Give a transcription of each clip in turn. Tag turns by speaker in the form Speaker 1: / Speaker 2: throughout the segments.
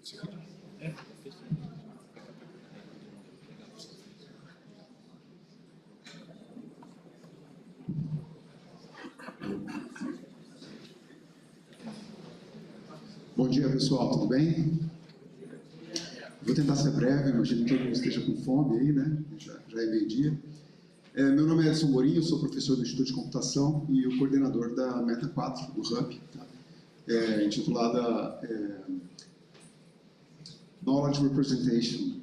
Speaker 1: Bom dia, pessoal, tudo bem? Vou tentar ser breve, imagino que todo mundo esteja com fome aí, né? Já é meio-dia. Meu nome é Edson Morim, eu sou professor do Instituto de Computação e o coordenador da Meta 4, do Hub, tá? Intitulada Knowledge Representation.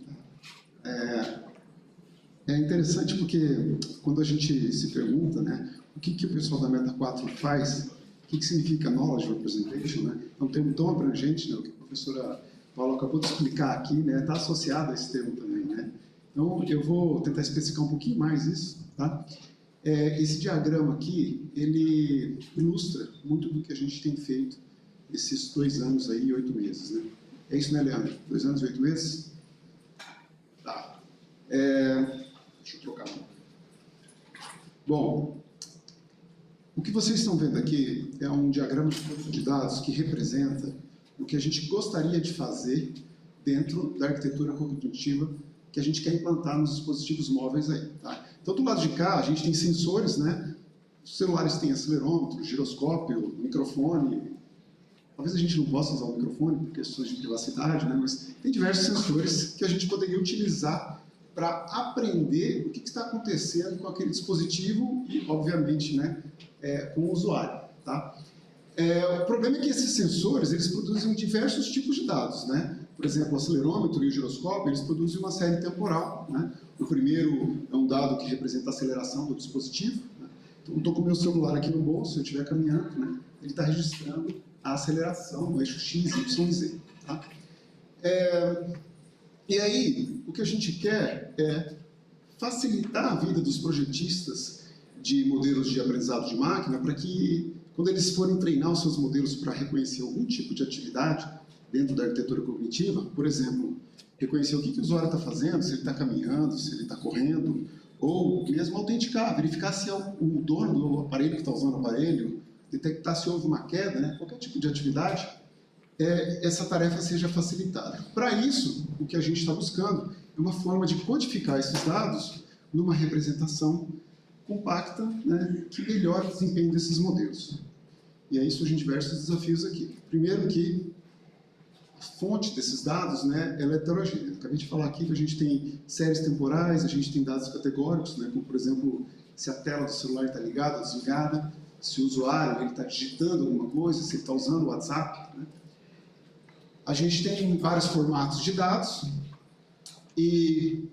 Speaker 1: É interessante porque quando a gente se pergunta, né, o que o pessoal da Meta 4 faz, o que significa Knowledge Representation, né? É um termo tão abrangente, né, o que a professora Paula acabou de explicar aqui, né, está associado a esse termo também, né? Então, eu vou tentar especificar um pouquinho mais isso, tá? Esse diagrama aqui, ele ilustra muito do que a gente tem feito esses 2 anos aí e 8 meses, né? É isso, né, Leandro? 2 anos e 8 meses? Tá. Deixa eu trocar. Bom, o que vocês estão vendo aqui é um diagrama de fluxo de dados que representa o que a gente gostaria de fazer dentro da arquitetura cognitiva que a gente quer implantar nos dispositivos móveis aí, tá? Então, do lado de cá, a gente tem sensores, né? Os celulares têm acelerômetro, giroscópio, microfone. Talvez a gente não possa usar o microfone por questões de privacidade, né? Mas tem diversos sensores que a gente poderia utilizar para aprender o que está acontecendo com aquele dispositivo e, obviamente, né, com o usuário, tá? O problema é que esses sensores, eles produzem diversos tipos de dados, né? Por exemplo, o acelerômetro e o giroscópio, eles produzem uma série temporal, né? O primeiro é um dado que representa a aceleração do dispositivo, né? Então, eu estou com o meu celular aqui no bolso, se eu estiver caminhando, né, ele está registrando a aceleração no eixo X, Y e Z, tá? E aí, o que a gente quer é facilitar a vida dos projetistas de modelos de aprendizado de máquina para que, quando eles forem treinar os seus modelos para reconhecer algum tipo de atividade dentro da arquitetura cognitiva, por exemplo, reconhecer o que o usuário está fazendo, se ele está caminhando, se ele está correndo, ou mesmo autenticar, verificar se é o dono do aparelho que está usando o aparelho, detectar se houve uma queda, né? Qualquer tipo de atividade, essa tarefa seja facilitada. Para isso, o que a gente está buscando é uma forma de codificar esses dados numa representação compacta, né, que melhore o desempenho desses modelos. E aí surgem diversos desafios aqui. Primeiro que a fonte desses dados, né, ela é heterogênea. Acabei de falar aqui que a gente tem séries temporais, a gente tem dados categóricos, né, como por exemplo, se a tela do celular está ligada ou desligada, se o usuário está digitando alguma coisa, se ele está usando o WhatsApp, né? A gente tem vários formatos de dados e,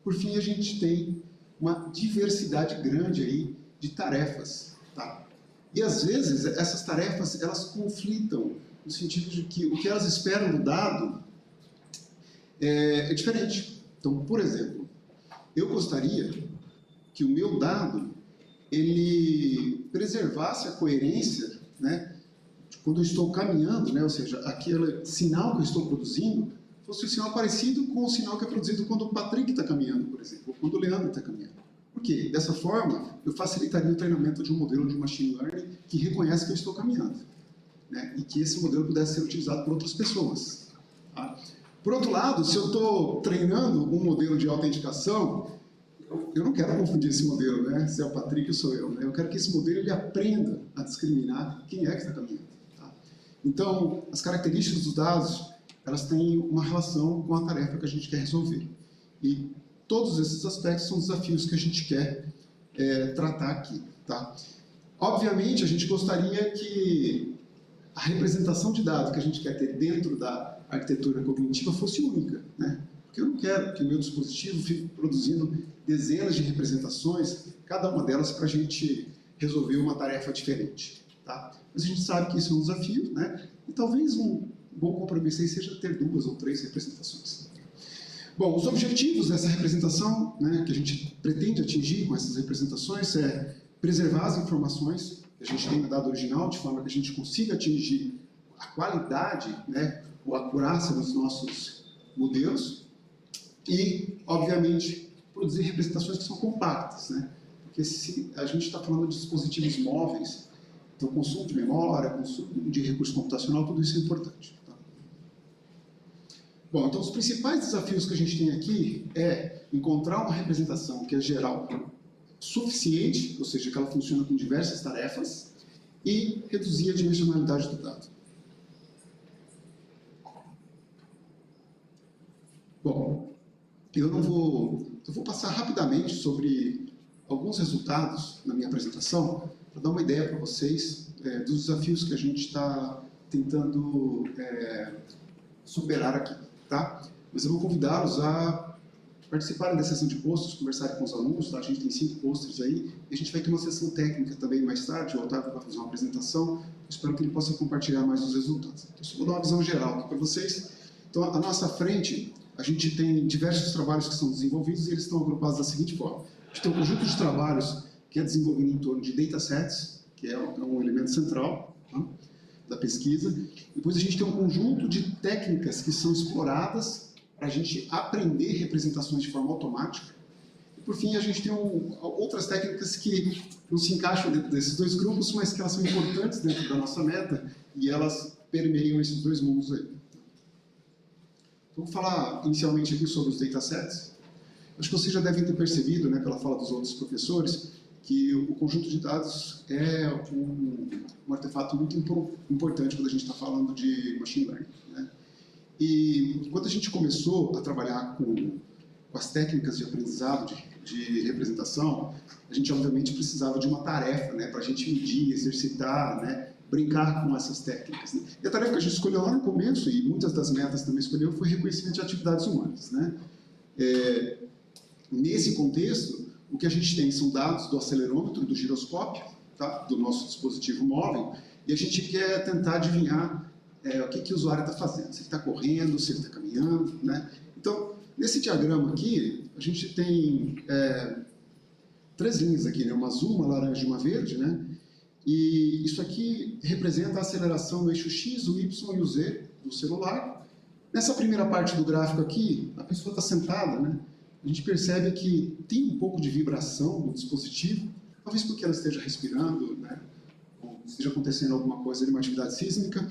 Speaker 1: por fim, a gente tem uma diversidade grande aí de tarefas, tá? E, às vezes, essas tarefas, elas conflitam no sentido de que o que elas esperam do dado é diferente. Então, por exemplo, eu gostaria que o meu dado ele preservasse a coerência, né, quando eu estou caminhando, né, ou seja, aquele sinal que eu estou produzindo fosse um sinal parecido com o sinal que é produzido quando o Patrick está caminhando, por exemplo, ou quando o Leandro está caminhando. Por quê? Dessa forma, eu facilitaria o treinamento de um modelo de machine learning que reconhece que eu estou caminhando, né, e que esse modelo pudesse ser utilizado por outras pessoas. Tá? Por outro lado, se eu estou treinando um modelo de autenticação, eu não quero confundir esse modelo, né, se é o Patrick ou sou eu, né? Eu quero que esse modelo ele aprenda a discriminar quem é que está caminhando. Tá? Então, as características dos dados, elas têm uma relação com a tarefa que a gente quer resolver. E todos esses aspectos são desafios que a gente quer tratar aqui. Tá? Obviamente, a gente gostaria que a representação de dados que a gente quer ter dentro da arquitetura cognitiva fosse única, né? Porque eu não quero que o meu dispositivo fique produzindo dezenas de representações, cada uma delas para a gente resolver uma tarefa diferente. Tá? Mas a gente sabe que isso é um desafio, né? E talvez um bom compromisso aí seja ter 2 ou 3 representações. Bom, os objetivos dessa representação, né, que a gente pretende atingir com essas representações é preservar as informações que a gente tem no dado original, de forma que a gente consiga atingir a qualidade, né, ou a acurácia dos nossos modelos e, obviamente, produzir representações que são compactas, né? Porque se a gente está falando de dispositivos móveis, então consumo de memória, consumo de recurso computacional, tudo isso é importante. Tá? Bom, então os principais desafios que a gente tem aqui é encontrar uma representação que é geral suficiente, ou seja, que ela funciona com diversas tarefas, e reduzir a dimensionalidade do dado. Bom, eu vou passar rapidamente sobre alguns resultados na minha apresentação, para dar uma ideia para vocês dos desafios que a gente está tentando superar aqui, tá? Mas eu vou convidá-los a participarem da sessão de posters, conversarem com os alunos, tá? A gente tem 5 posters aí, e a gente vai ter uma sessão técnica também mais tarde, o Otávio vai fazer uma apresentação, espero que ele possa compartilhar mais os resultados. Então, só vou dar uma visão geral aqui para vocês. Então, à nossa frente, a gente tem diversos trabalhos que são desenvolvidos e eles estão agrupados da seguinte forma. A gente tem um conjunto de trabalhos que é desenvolvido em torno de datasets, que é um elemento central, tá, da pesquisa. Depois a gente tem um conjunto de técnicas que são exploradas para a gente aprender representações de forma automática. E, por fim, a gente tem outras técnicas que não se encaixam dentro desses 2 grupos, mas que elas são importantes dentro da nossa meta e elas permeiam esses 2 mundos aí. Então, vou falar inicialmente aqui sobre os datasets. Acho que vocês já devem ter percebido, né, pela fala dos outros professores, que o conjunto de dados é um artefato muito importante quando a gente está falando de machine learning, né? E quando a gente começou a trabalhar com as técnicas de aprendizado, de representação, a gente obviamente precisava de uma tarefa, né, para a gente medir, exercitar, né, brincar com essas técnicas, né? E a tarefa que a gente escolheu lá no começo, e muitas das metas também escolheu, foi reconhecimento de atividades humanas, né? Nesse contexto, o que a gente tem são dados do acelerômetro, do giroscópio, tá, do nosso dispositivo móvel, e a gente quer tentar adivinhar o que o usuário está fazendo, se ele está correndo, se ele está caminhando, né? Então, nesse diagrama aqui, a gente tem 3 linhas aqui, né? Uma azul, uma laranja e uma verde, né? E isso aqui representa a aceleração no eixo X, o Y e o Z do celular. Nessa primeira parte do gráfico aqui, a pessoa está sentada, né? A gente percebe que tem um pouco de vibração no dispositivo, talvez porque ela esteja respirando, né? Ou esteja acontecendo alguma coisa de uma atividade sísmica.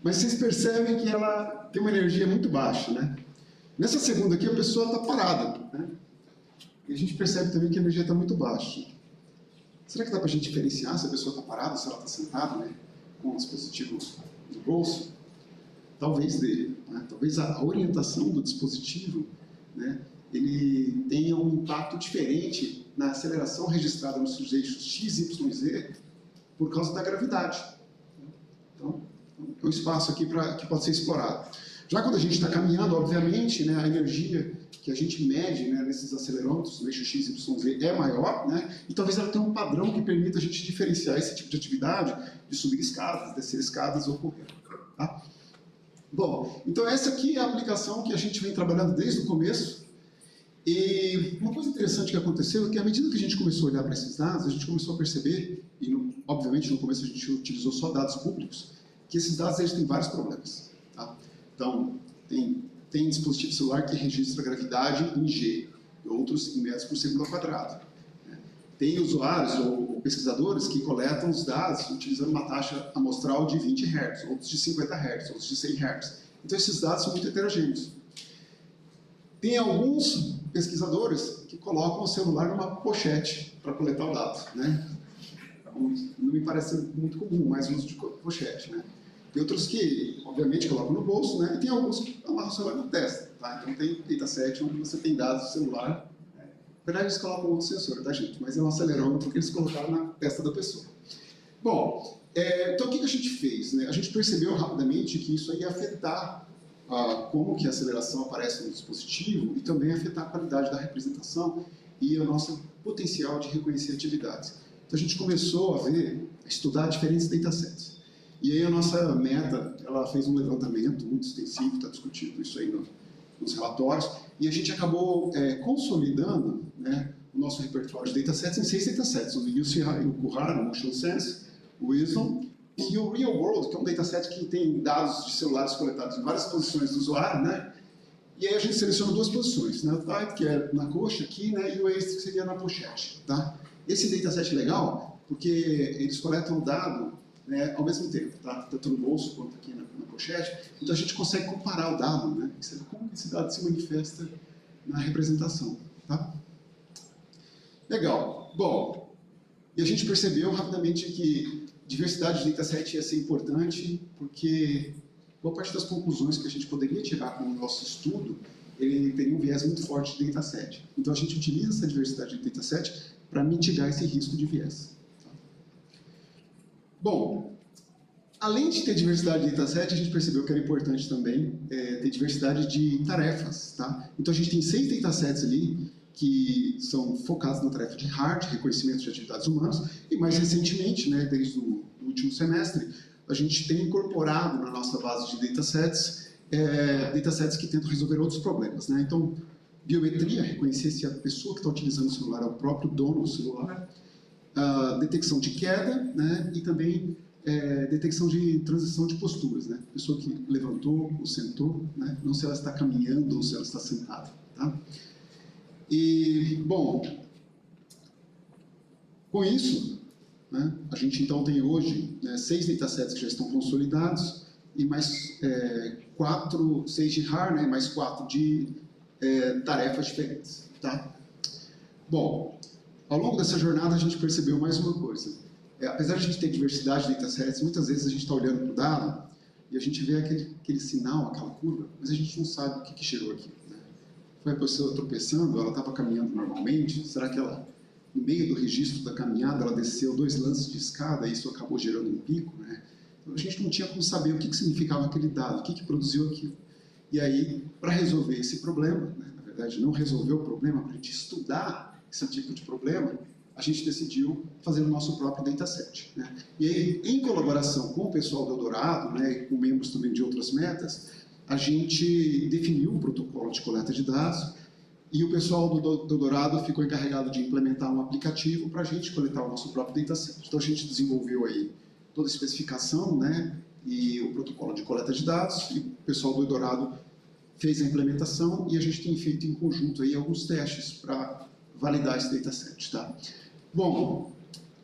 Speaker 1: Mas vocês percebem que ela tem uma energia muito baixa, né? Nessa segunda aqui, a pessoa está parada, né? E a gente percebe também que a energia está muito baixa. Será que dá para a gente diferenciar se a pessoa está parada, se ela está sentada, né, com o dispositivo no bolso? Talvez dê, né? Talvez a orientação do dispositivo, né, ele tenha um impacto diferente na aceleração registrada nos eixos X, Y e Z por causa da gravidade. Então, é um espaço aqui que pode ser explorado. Já quando a gente está caminhando, obviamente, né, a energia que a gente mede, né, nesses acelerômetros, no eixo X, Y, Z, é maior, né, e talvez ela tenha um padrão que permita a gente diferenciar esse tipo de atividade de subir escadas, descer escadas ou correr. Tá? Bom, então essa aqui é a aplicação que a gente vem trabalhando desde o começo. E uma coisa interessante que aconteceu é que, à medida que a gente começou a olhar para esses dados, a gente começou a perceber, e obviamente no começo a gente utilizou só dados públicos, que esses dados eles têm vários problemas. Tá? Então, tem dispositivo celular que registra gravidade em G, e outros em metros por segundo ao quadrado. Tem usuários ou pesquisadores que coletam os dados utilizando uma taxa amostral de 20 Hz, outros de 50 Hz, outros de 100 Hz. Então, esses dados são muito heterogêneos. Tem alguns pesquisadores que colocam o celular numa pochete para coletar o dado, né? Não me parece muito comum, mas uso de pochete, né? Tem outros que, obviamente, colocam no bolso, né? E tem alguns que amarram o celular na testa, tá? Então tem dataset onde você tem dados do celular. Na verdade, eles colocam outro sensor, tá, gente? Mas é um acelerômetro que eles colocaram na testa da pessoa. Bom, então o que a gente fez, né? A gente percebeu rapidamente que isso ia afetar como que a aceleração aparece no dispositivo e também afetar a qualidade da representação e o nosso potencial de reconhecer atividades. Então a gente começou a estudar diferentes datasets. E aí a nossa meta, ela fez um levantamento muito extensivo, está discutindo isso aí nos relatórios, e a gente acabou consolidando, né, o nosso repertório de datasets em 6 datasets, o UCI, o Kuhar, o Motion Sense, o Wisdom, e o Real World, que é um dataset que tem dados de celulares coletados em várias posições do usuário, né? E aí a gente seleciona 2 posições, né? O Type, que é na coxa aqui, né? E o Ace, que seria na pochete, tá? Esse dataset é legal porque eles coletam o dado né, ao mesmo tempo, tá? Tanto no bolso quanto aqui na pochete. Então a gente consegue comparar o dado, né? E saber como esse dado se manifesta na representação, tá? Legal. Bom, e a gente percebeu rapidamente que diversidade de dataset ia ser importante, porque boa parte das conclusões que a gente poderia tirar com o nosso estudo, ele teria um viés muito forte de dataset. Então a gente utiliza essa diversidade de dataset para mitigar esse risco de viés. Bom, além de ter diversidade de dataset, a gente percebeu que era importante também ter diversidade de tarefas, tá? Então a gente tem 6 datasets ali que são focados na tarefa de hard, reconhecimento de atividades humanas, e mais recentemente, né, desde o último semestre, a gente tem incorporado na nossa base de datasets, datasets que tentam resolver outros problemas, né? Então, biometria, reconhecer se a pessoa que está utilizando o celular é o próprio dono do celular, detecção de queda, né, e também detecção de transição de posturas, né? Pessoa que levantou ou sentou, né? Não se ela está caminhando ou se ela está sentada, tá? E, bom, com isso, né, a gente então tem hoje 6 datasets que já estão consolidados e mais 6 de RAR, né, mais 4 de tarefas diferentes, tá? Bom, ao longo dessa jornada a gente percebeu mais uma coisa. Apesar de a gente ter diversidade de datasets, muitas vezes a gente está olhando para o dado e a gente vê aquele sinal, aquela curva, mas a gente não sabe o que gerou aquilo. Foi a pessoa tropeçando, ela estava caminhando normalmente, será que ela, no meio do registro da caminhada, ela desceu 2 lances de escada e isso acabou gerando um pico, né? Então a gente não tinha como saber o que significava aquele dado, o que produziu aquilo. E aí, para resolver esse problema, né, na verdade não resolver o problema, para a gente estudar esse tipo de problema, a gente decidiu fazer o nosso próprio dataset, né? E aí, em colaboração com o pessoal do Eldorado, né, e com membros também de outras metas, a gente definiu um protocolo de coleta de dados e o pessoal do Eldorado ficou encarregado de implementar um aplicativo para a gente coletar o nosso próprio dataset. Então a gente desenvolveu aí toda a especificação, né, e o protocolo de coleta de dados, e o pessoal do Eldorado fez a implementação e a gente tem feito em conjunto aí alguns testes para validar esse dataset, tá? Bom,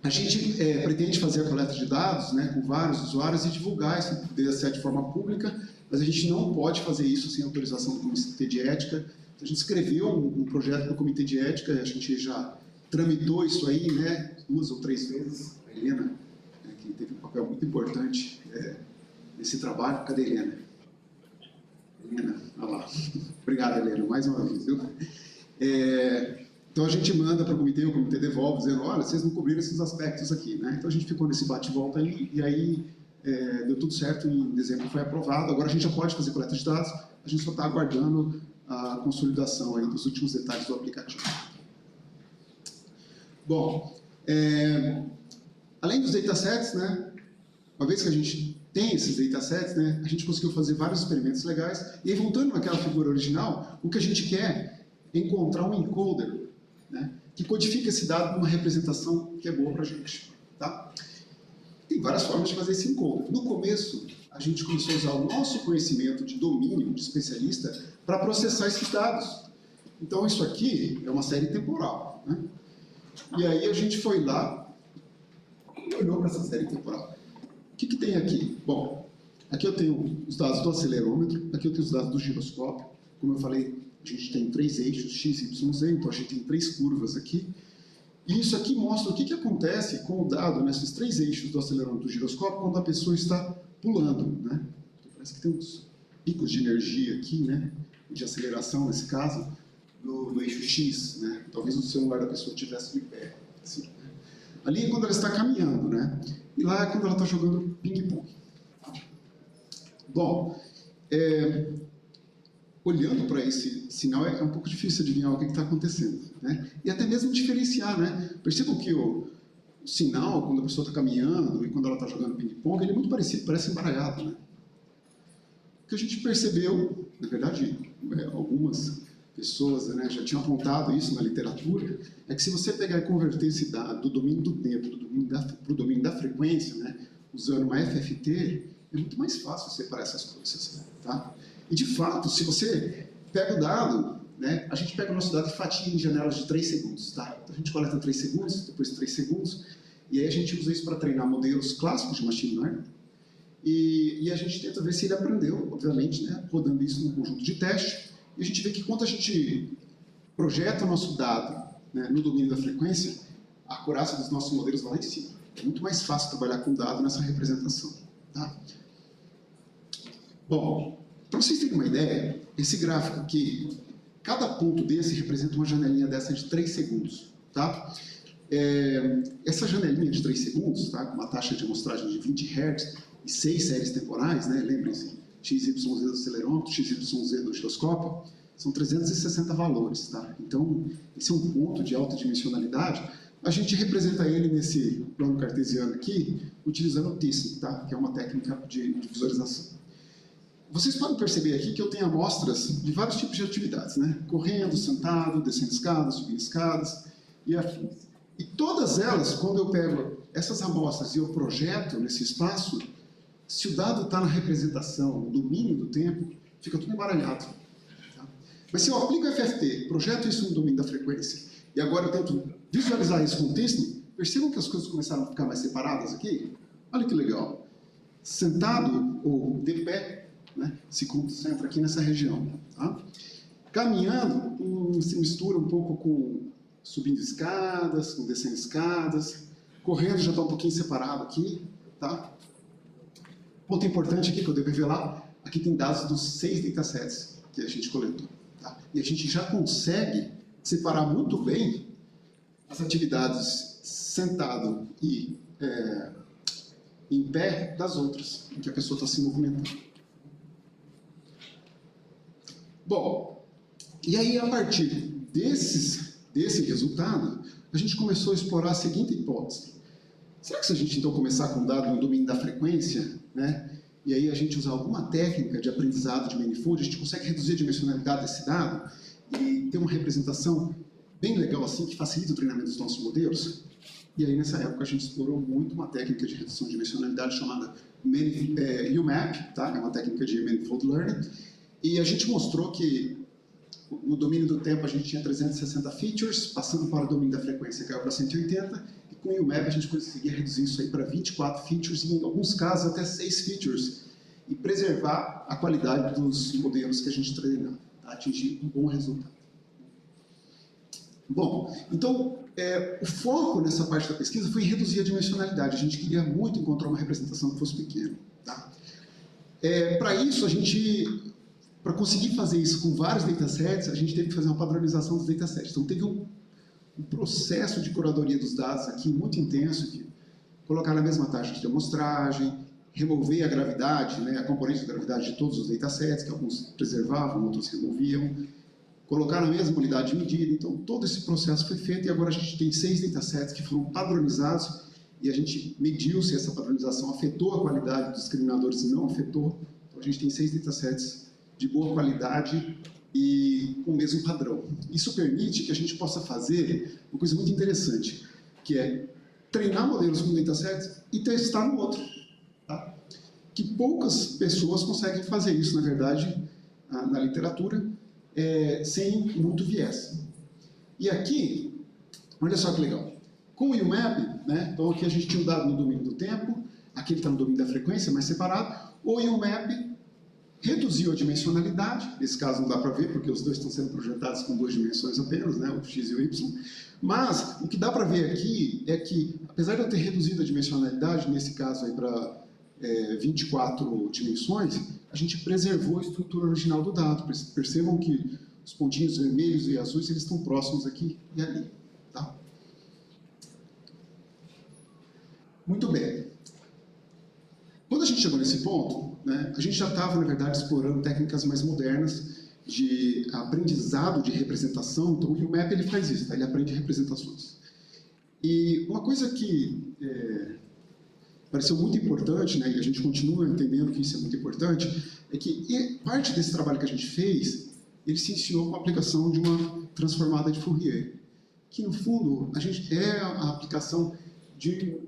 Speaker 1: a gente pretende fazer a coleta de dados, né, com vários usuários e divulgar esse dataset de forma pública, mas a gente não pode fazer isso sem autorização do Comitê de Ética. A gente escreveu um projeto para o Comitê de Ética, a gente já tramitou isso aí, né, 2 ou 3 vezes. A Helena, que teve um papel muito importante nesse trabalho. Cadê a Helena? Helena, olha lá. Obrigado, Helena, mais uma vez. Viu? Então a gente manda para o comitê devolve, dizendo, olha, vocês não cobriram esses aspectos aqui, né? Então a gente ficou nesse bate-volta aí, e aí deu tudo certo, em dezembro foi aprovado, agora a gente já pode fazer coleta de dados, a gente só está aguardando a consolidação aí dos últimos detalhes do aplicativo. Bom, além dos datasets, né, uma vez que a gente tem esses datasets, né, a gente conseguiu fazer vários experimentos legais, e aí, voltando naquela figura original, o que a gente quer é encontrar um encoder, né, que codifica esse dado numa representação que é boa para a gente, tá? Tem várias formas de fazer esse encoder. No começo, a gente começou a usar o nosso conhecimento de domínio, de especialista, para processar esses dados. Então, isso aqui é uma série temporal, né? E aí a gente foi lá e olhou para essa série temporal. O que tem aqui? Bom, aqui eu tenho os dados do acelerômetro, aqui eu tenho os dados do giroscópio. Como eu falei, a gente tem 3 eixos, x, y, z, então a gente tem 3 curvas aqui. E isso aqui mostra o que acontece com o dado nesses 3 eixos do acelerômetro do giroscópio quando a pessoa está pulando, né? Então, parece que tem uns picos de energia aqui, né? De aceleração, nesse caso, no eixo X, né? Talvez o celular da pessoa estivesse de pé, assim, né? Ali é quando ela está caminhando, né? E lá é quando ela está jogando ping-pong. Bom, olhando para esse sinal, é um pouco difícil adivinhar o que está acontecendo, né? E até mesmo diferenciar, né? Percebam que o sinal, quando a pessoa está caminhando e quando ela está jogando ping-pong, ele é muito parecido, parece embaralhado, né? O que a gente percebeu, na verdade, algumas pessoas, né, já tinham apontado isso na literatura, é que se você pegar e converter esse dado do domínio do tempo para o domínio da frequência, né, usando uma FFT, é muito mais fácil separar essas coisas, tá? E, de fato, se você pega o dado, né, a gente pega o nosso dado e fatia em janelas de 3 segundos, tá? Então, a gente coleta 3 segundos, depois 3 segundos, E aí a gente usa isso para treinar modelos clássicos de machine learning, e a gente tenta ver se ele aprendeu, obviamente, né, rodando isso num conjunto de testes, e a gente vê que quando a gente projeta o nosso dado, né, no domínio da frequência, a acurácia dos nossos modelos vai lá em cima. É muito mais fácil trabalhar com dado nessa representação. Tá? Bom, para vocês terem uma ideia, esse gráfico aqui, cada ponto desse representa uma janelinha dessa de 3 segundos. Tá? Essa janelinha de 3 segundos, tá, com uma taxa de amostragem de 20 Hz e 6 séries temporais, né, lembrem-se, XYZ do acelerômetro, XYZ do osciloscópio, são 360 valores. Tá? Então, esse é um ponto de alta dimensionalidade. A gente representa ele nesse plano cartesiano aqui, utilizando o T-SNE, tá? Que é uma técnica de visualização. Vocês podem perceber aqui que eu tenho amostras de vários tipos de atividades, né? Correndo, sentado, descendo escadas, subindo escadas e afins. E todas elas, quando eu pego essas amostras e eu projeto nesse espaço, se o dado está na representação, no domínio do tempo, fica tudo embaralhado. Tá? Mas se eu aplico o FFT, projeto isso no domínio da frequência, e agora eu tento visualizar isso com o T-SNE, percebam que as coisas começaram a ficar mais separadas aqui? Olha que legal. Sentado ou de pé, né, se concentra aqui nessa região. Tá? Caminhando, se mistura um pouco com subindo escadas, com descendo escadas. Correndo já está um pouquinho separado aqui. Tá? Ponto importante aqui que eu devo revelar, aqui tem dados dos 6 datasets que a gente coletou. Tá? E a gente já consegue separar muito bem as atividades sentado e em pé das outras, em que a pessoa está se movimentando. Bom, e aí a partir desse resultado, a gente começou a explorar a seguinte hipótese. Será que se a gente então começar com um dado no domínio da frequência, né, e aí a gente usar alguma técnica de aprendizado de manifold, a gente consegue reduzir a dimensionalidade desse dado e ter uma representação bem legal assim, que facilita o treinamento dos nossos modelos? E aí, nessa época, a gente explorou muito uma técnica de redução de dimensionalidade chamada UMAP, tá? É uma técnica de Manifold Learning, e a gente mostrou que no domínio do tempo a gente tinha 360 features, passando para o domínio da frequência caiu para 180, e com o UMAP a gente conseguia reduzir isso aí para 24 features, e em alguns casos até 6 features, e preservar a qualidade dos modelos que a gente treinou, tá? Atingir um bom resultado. Bom, então, o foco nessa parte da pesquisa foi em reduzir a dimensionalidade. A gente queria muito encontrar uma representação que fosse pequena. Tá? Para isso, para conseguir fazer isso com vários datasets, a gente teve que fazer uma padronização dos datasets. Então, teve um processo de curadoria dos dados aqui muito intenso, de colocar na mesma taxa de amostragem, remover a gravidade, né, a componente de gravidade de todos os datasets, que alguns preservavam, outros removiam, colocar na mesma unidade de medida. Então, todo esse processo foi feito e agora a gente tem 6 datasets que foram padronizados e a gente mediu se essa padronização afetou a qualidade dos discriminadores e não afetou. Então, a gente tem 6 datasets de boa qualidade e com o mesmo padrão. Isso permite que a gente possa fazer uma coisa muito interessante, que é treinar modelos com datasets e testar no outro. Tá? Que poucas pessoas conseguem fazer isso, na verdade, na literatura, sem muito viés. E aqui, olha só que legal. Com o UMAP, né, então aqui a gente tinha um dado no domínio do tempo, aqui ele está no domínio da frequência, mais separado. O UMAP reduziu a dimensionalidade, nesse caso não dá para ver, porque os dois estão sendo projetados com 2 dimensões apenas, né, o x e o y. Mas o que dá para ver aqui é que, apesar de eu ter reduzido a dimensionalidade, nesse caso aí para 24 dimensões, a gente preservou a estrutura original do dado. Percebam que os pontinhos vermelhos e azuis eles estão próximos aqui e ali. Tá? Muito bem. Quando a gente chegou nesse ponto, né, a gente já estava, na verdade, explorando técnicas mais modernas de aprendizado de representação. Então, o UMAP ele faz isso, tá? Ele aprende representações. E uma coisa que pareceu muito importante, né, e a gente continua entendendo que isso é muito importante, é que parte desse trabalho que a gente fez, ele se iniciou com a aplicação de uma transformada de Fourier, que no fundo a gente é a aplicação de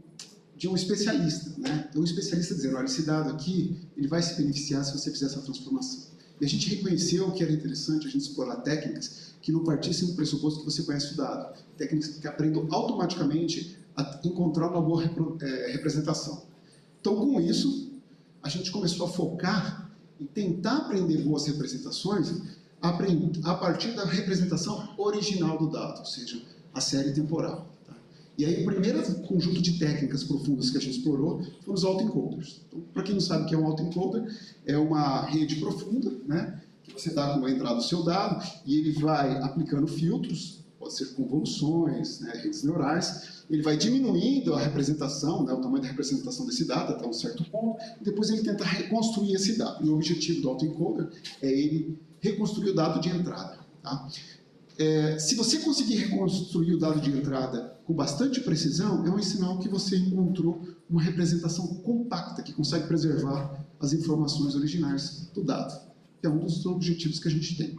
Speaker 1: um especialista, né? Então, um especialista dizendo, olha, esse dado aqui, ele vai se beneficiar se você fizer essa transformação. E a gente reconheceu que era interessante a gente explorar técnicas que não partissem do pressuposto que você conhece o dado, técnicas que aprendam automaticamente a encontrar uma boa representação. Então, com isso, a gente começou a focar em tentar aprender boas representações a partir da representação original do dado, ou seja, a série temporal. Tá? E aí, o primeiro conjunto de técnicas profundas que a gente explorou foram os autoencoders. Então, para quem não sabe o que é um autoencoder, é uma rede profunda, né, que você dá como entrada o seu dado e ele vai aplicando filtros, pode ser convoluções, né, redes neurais, ele vai diminuindo a representação, né, o tamanho da representação desse dado até um certo ponto, e depois ele tenta reconstruir esse dado. E o objetivo do autoencoder é ele reconstruir o dado de entrada. Tá? Se você conseguir reconstruir o dado de entrada com bastante precisão, é um sinal que você encontrou uma representação compacta que consegue preservar as informações originais do dado, que é um dos objetivos que a gente tem.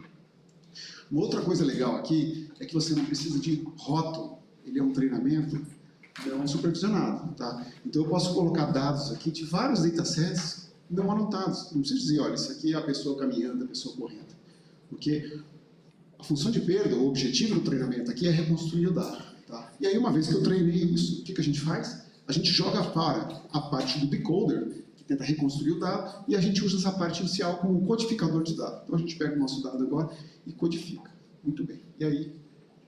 Speaker 1: Uma outra coisa legal aqui é que você não precisa de rótulo, ele é um treinamento não supervisionado. Tá? Então eu posso colocar dados aqui de vários datasets não anotados. Não preciso dizer, olha, isso aqui é a pessoa caminhando, a pessoa correndo. Porque a função de perda, o objetivo do treinamento aqui é reconstruir o dado. Tá? E aí, uma vez que eu treinei isso, o que a gente faz? A gente joga para a parte do decoder, que tenta reconstruir o dado, e a gente usa essa parte inicial como codificador de dados. Então a gente pega o nosso dado agora e codifica. Muito bem. E aí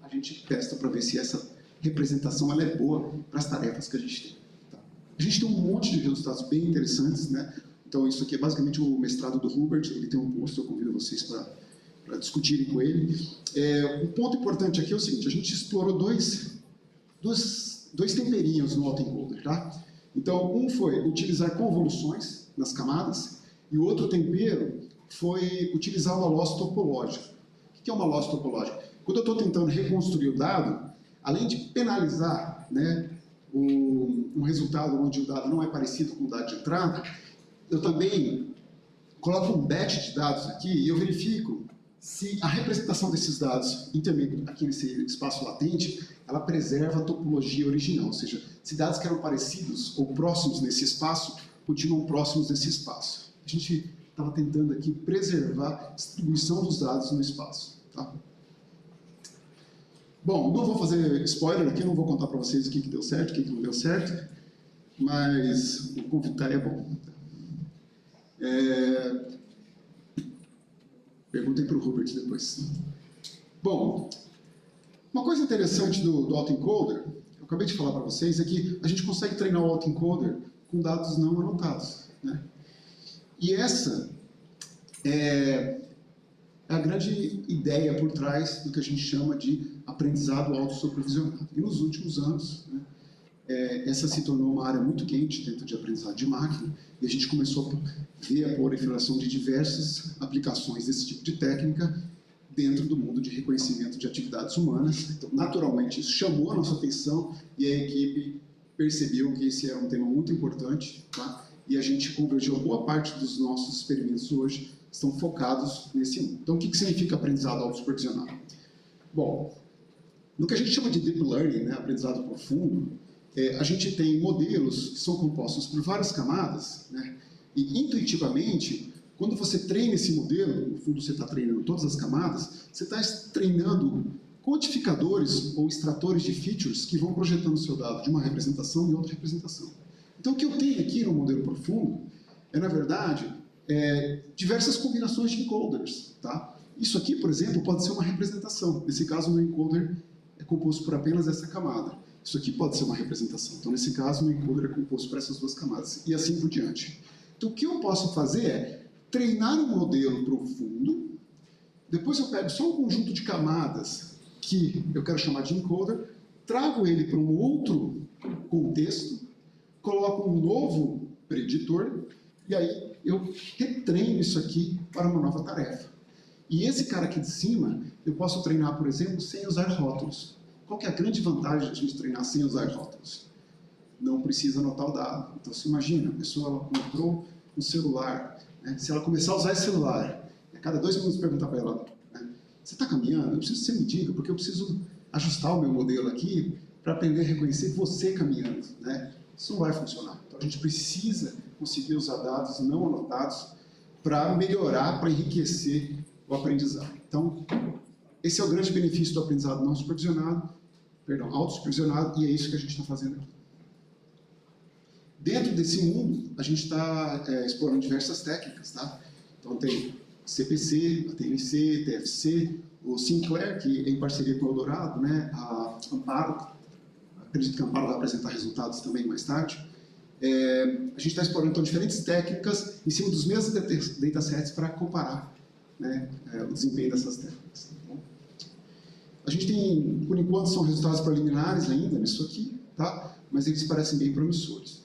Speaker 1: a gente testa para ver se essa representação ela é boa para as tarefas que a gente tem. Tá? A gente tem um monte de resultados bem interessantes, né? Então isso aqui é basicamente o mestrado do Hubert, ele tem um post, eu convido vocês para discutirem com ele. Um ponto importante aqui é o seguinte, a gente explorou dois temperinhos no autoencoder, tá? Então, um foi utilizar convoluções nas camadas, e o outro tempero foi utilizar uma loss topológica. O que é uma loss topológica? Quando eu estou tentando reconstruir o dado, além de penalizar, né, um resultado onde o dado não é parecido com o dado de entrada, eu também coloco um batch de dados aqui e eu verifico se a representação desses dados aqui nesse espaço latente, ela preserva a topologia original, ou seja, se dados que eram parecidos ou próximos nesse espaço, continuam próximos desse espaço. A gente estava tentando aqui preservar a distribuição dos dados no espaço. Tá? Bom, não vou fazer spoiler aqui, não vou contar para vocês o que deu certo, o que não deu certo, mas o convidar é bom. Perguntem para o Hubert depois. Bom, uma coisa interessante do autoencoder, eu acabei de falar para vocês, é que a gente consegue treinar o autoencoder com dados não anotados. Né? E essa é a grande ideia por trás do que a gente chama de aprendizado autossupervisionado. E nos últimos anos, né, essa se tornou uma área muito quente dentro de aprendizado de máquina, e a gente começou a ver a proliferação de diversas aplicações desse tipo de técnica dentro do mundo de reconhecimento de atividades humanas. Então, naturalmente, isso chamou a nossa atenção e a equipe percebeu que esse era um tema muito importante, tá? E a gente convergiu boa parte dos nossos experimentos hoje estão focados nesse mundo. Então, o que significa aprendizado autossupervisionado? Bom, no que a gente chama de deep learning, né, aprendizado profundo, a gente tem modelos que são compostos por várias camadas, né, e intuitivamente, quando você treina esse modelo, no fundo você está treinando todas as camadas, você está treinando codificadores ou extratores de features que vão projetando o seu dado de uma representação em outra representação. Então, o que eu tenho aqui no modelo profundo é, na verdade, diversas combinações de encoders. Tá? Isso aqui, por exemplo, pode ser uma representação. Nesse caso, o meu encoder é composto por apenas essa camada. Isso aqui pode ser uma representação. Então, nesse caso, o meu encoder é composto por essas duas camadas. E assim por diante. Então, o que eu posso fazer é treinar um modelo profundo, depois eu pego só um conjunto de camadas que eu quero chamar de encoder, trago ele para um outro contexto, coloco um novo preditor, e aí eu retreino isso aqui para uma nova tarefa. E esse cara aqui de cima, eu posso treinar, por exemplo, sem usar rótulos. Qual que é a grande vantagem de a gente treinar sem usar rótulos? Não precisa anotar o dado. Então, você imagina, a pessoa ela comprou um celular, né? Se ela começar a usar esse celular, a cada 2 minutos perguntar para ela, né? Você está caminhando? Eu preciso que você me diga, porque eu preciso ajustar o meu modelo aqui para aprender a reconhecer você caminhando. Né? Isso não vai funcionar. Então, a gente precisa conseguir usar dados não anotados para melhorar, para enriquecer o aprendizado. Então, esse é o grande benefício do aprendizado não supervisionado. autossupervisionado, e é isso que a gente está fazendo aqui. Dentro desse mundo, a gente está explorando diversas técnicas, tá? Então tem CPC, a TNC, TFC, o Sinclair, que é em parceria com o Eldorado, né? A Amparo, acredito que a Amparo vai apresentar resultados também mais tarde. A gente está explorando então, diferentes técnicas em cima dos mesmos datasets para comparar, né, o desempenho dessas técnicas. Tá bom? A gente tem, por enquanto, são resultados preliminares ainda nisso aqui, tá? Mas eles parecem bem promissores.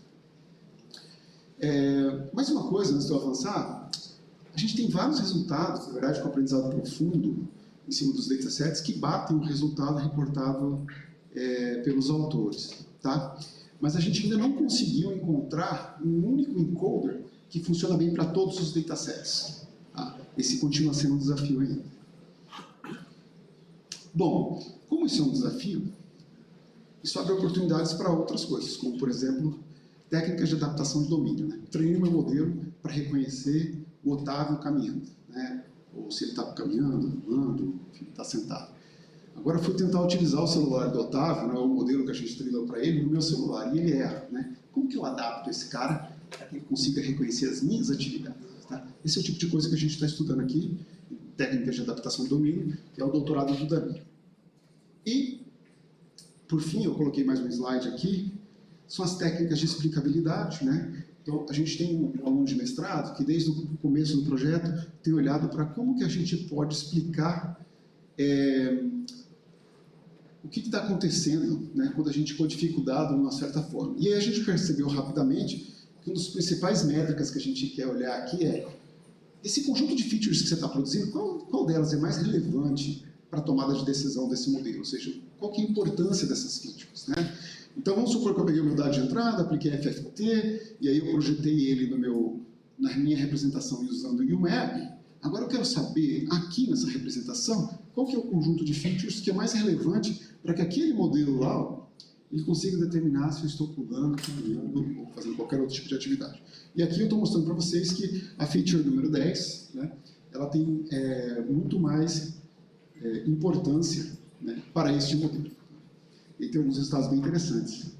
Speaker 1: Mais uma coisa, antes de eu avançar, a gente tem vários resultados, na verdade, com aprendizado profundo, em cima dos datasets, que batem o resultado reportado pelos autores, tá? Mas a gente ainda não conseguiu encontrar um único encoder que funciona bem para todos os datasets. Tá? Esse continua sendo um desafio ainda. Bom, como isso é um desafio, isso abre oportunidades para outras coisas, como, por exemplo, técnicas de adaptação de domínio. Né? Treinei meu modelo para reconhecer o Otávio caminhando, né? Ou se ele está caminhando, andando, enfim, está sentado. Agora fui tentar utilizar o celular do Otávio, né, o modelo que a gente treinou para ele, no meu celular, e ele erra. Né? Como que eu adapto esse cara para que ele consiga reconhecer as minhas atividades? Tá? Esse é o tipo de coisa que a gente está estudando aqui, técnicas de adaptação do domínio, que é o doutorado do Dami. E, por fim, eu coloquei mais um slide aqui, são as técnicas de explicabilidade. Né? Então, a gente tem um aluno de mestrado que, desde o começo do projeto, tem olhado para como que a gente pode explicar o que está acontecendo, né, quando a gente codifica o dado de uma certa forma. E aí a gente percebeu rapidamente que uma das principais métricas que a gente quer olhar aqui é esse conjunto de features que você está produzindo, qual delas é mais relevante para a tomada de decisão desse modelo? Ou seja, qual que é a importância dessas features? Né? Então, vamos supor que eu peguei o meu dado de entrada, apliquei FFT, e aí eu projetei ele na minha representação usando o UMAP. Agora eu quero saber, aqui nessa representação, qual que é o conjunto de features que é mais relevante para que aquele modelo lá ele consiga determinar se eu estou pulando, caminhando ou fazendo qualquer outro tipo de atividade. E aqui eu estou mostrando para vocês que a feature número 10, né, ela tem muito mais importância, né, para este modelo. E tem alguns resultados bem interessantes.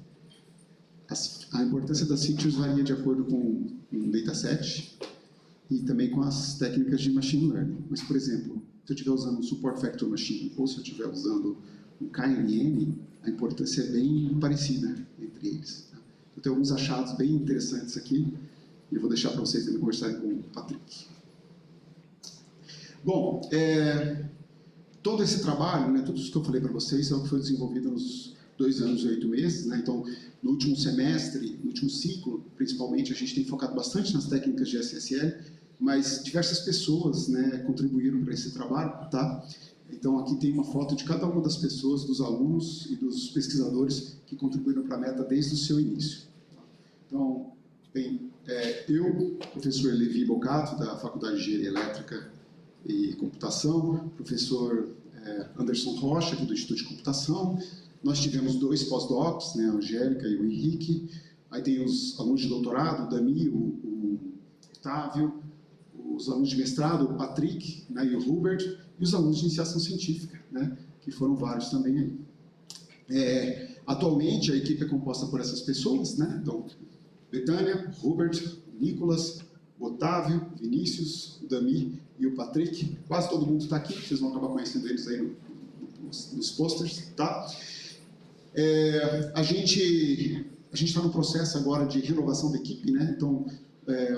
Speaker 1: A importância das features varia de acordo com o dataset e também com as técnicas de machine learning. Mas, por exemplo, se eu estiver usando um support factor machine ou se eu estiver usando um KNN, a importância é bem parecida entre eles. Tá? Eu tenho alguns achados bem interessantes aqui e eu vou deixar para vocês também conversarem com o Patrick. Bom, todo esse trabalho, né, tudo isso que eu falei para vocês é o que foi desenvolvido nos 2 anos e 8 meses. Né? Então, no último semestre, no último ciclo, principalmente, a gente tem focado bastante nas técnicas de SSL, mas diversas pessoas, né, contribuíram para esse trabalho. Tá? Então, aqui tem uma foto de cada uma das pessoas, dos alunos e dos pesquisadores que contribuíram para a meta desde o seu início. Então, bem, eu, professor Levi Bocato, da Faculdade de Engenharia Elétrica e Computação, professor Anderson Rocha, aqui do Instituto de Computação. Nós tivemos 2 pós-docs, né, a Angélica e o Henrique. Aí tem os alunos de doutorado, o Dami, o Otávio, os alunos de mestrado, o Patrick, né, e o Hubert, e os alunos de iniciação científica, né, que foram vários também aí. Atualmente, a equipe é composta por essas pessoas, né, então, Betânia, Hubert, Nicolas, Otávio, Vinícius, o Dami e o Patrick. Quase todo mundo está aqui, vocês vão acabar conhecendo eles aí nos posters, tá? A gente está no processo agora de renovação da equipe, né? Então,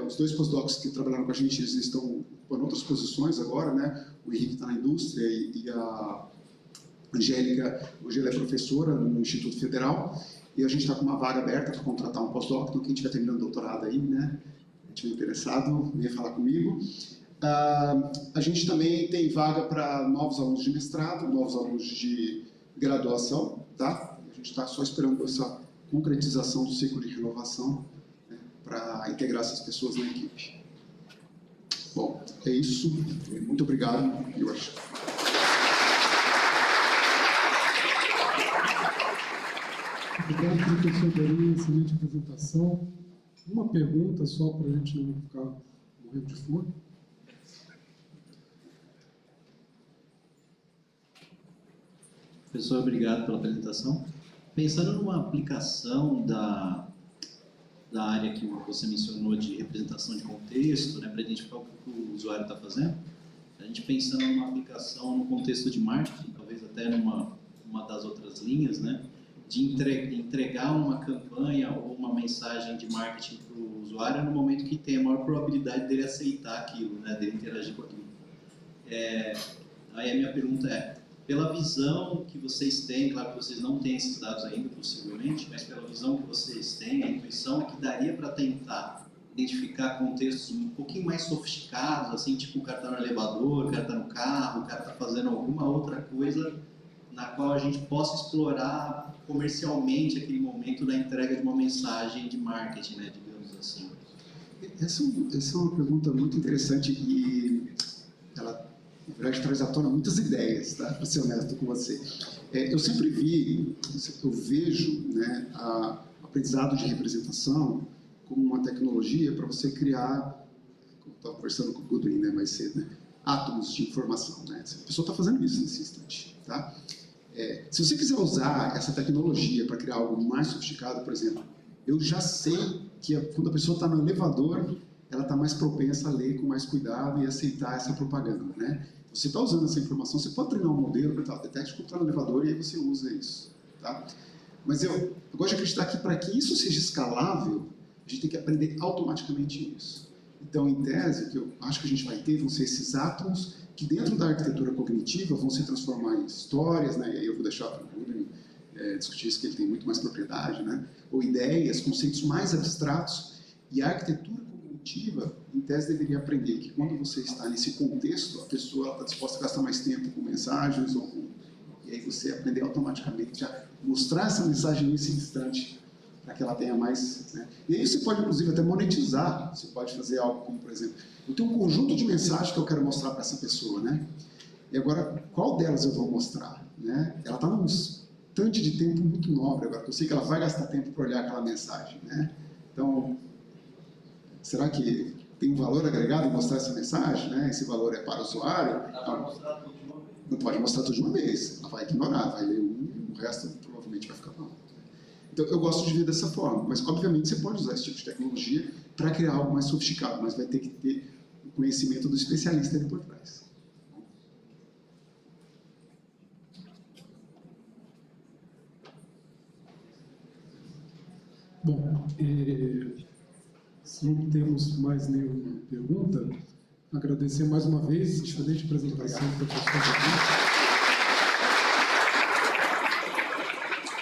Speaker 1: os 2 postdocs que trabalharam com a gente, eles estão em outras posições agora, né? O Henrique está na indústria e a Angélica, hoje ela é professora no Instituto Federal, e a gente está com uma vaga aberta para contratar um postdoc, então quem estiver terminando doutorado aí, né? Estiver interessado, venha falar comigo. A gente também tem vaga para novos alunos de mestrado, novos alunos de graduação, tá? A gente está só esperando essa concretização do ciclo de renovação, né, para integrar essas pessoas na equipe. Bom, é isso. Muito obrigado.
Speaker 2: Obrigado, professor Dami, excelente apresentação. Uma pergunta só para a gente não ficar morrendo de fome.
Speaker 3: Professor, obrigado pela apresentação. Pensando numa aplicação da área que você mencionou de representação de contexto, né, para identificar o que o usuário está fazendo, a gente pensando numa aplicação no contexto de marketing, talvez até numa das outras linhas, né, de entregar uma campanha ou uma mensagem de marketing para o usuário no momento que tem a maior probabilidade dele aceitar aquilo, né, dele interagir com aquilo. Aí a minha pergunta é, pela visão que vocês têm, claro que vocês não têm esses dados ainda, possivelmente, mas pela visão que vocês têm, a intuição é que daria para tentar identificar contextos um pouquinho mais sofisticados, assim, tipo o cara está no elevador, o cara está no carro, o cara está fazendo alguma outra coisa na qual a gente possa explorar comercialmente aquele momento da entrega de uma mensagem de marketing, né, digamos assim.
Speaker 1: Essa é uma pergunta muito interessante e ela, na verdade, traz à tona muitas ideias, tá? Para ser honesto com você. Eu sempre eu vejo, né, a aprendizado de representação como uma tecnologia para você criar, como eu estava conversando com o Goodwin, né, mais cedo, né, átomos de informação, né? A pessoa está fazendo isso nesse instante, tá? Se você quiser usar essa tecnologia para criar algo mais sofisticado, por exemplo, eu já sei que quando a pessoa está no elevador, ela está mais propensa a ler com mais cuidado e aceitar essa propaganda, né? Você está usando essa informação, você pode treinar um modelo para detecte como está no elevador e aí você usa isso, tá? Mas eu gosto de acreditar que para que isso seja escalável, a gente tem que aprender automaticamente isso. Então, em tese, o que eu acho que a gente vai ter vão ser esses átomos que dentro da arquitetura cognitiva vão se transformar em histórias, né? E aí eu vou deixar para o Goodwin discutir isso, que ele tem muito mais propriedade, né? Ou ideias, conceitos mais abstratos. E a arquitetura cognitiva, em tese, deveria aprender que quando você está nesse contexto, a pessoa está disposta a gastar mais tempo com mensagens ou com... E aí você aprender automaticamente a mostrar essa mensagem nesse instante para que ela tenha mais... Né? E aí você pode, inclusive, até monetizar. Você pode fazer algo como, por exemplo, eu tenho um conjunto de mensagens que eu quero mostrar para essa pessoa, né? E agora, qual delas eu vou mostrar? Né? Ela está num instante de tempo muito nobre agora, eu sei que ela vai gastar tempo para olhar aquela mensagem, né? Então, será que tem um valor agregado em mostrar essa mensagem? Né? Esse valor é para o usuário? Não pode mostrar tudo de uma vez. Ela vai ignorar, vai ler um, o resto provavelmente vai ficar mal. Então, eu gosto de ver dessa forma, mas obviamente você pode usar esse tipo de tecnologia para criar algo mais sofisticado, mas vai ter que ter o conhecimento do especialista ali por trás.
Speaker 2: Bom, se não temos mais nenhuma pergunta, agradecer mais uma vez, excelente apresentação do professor.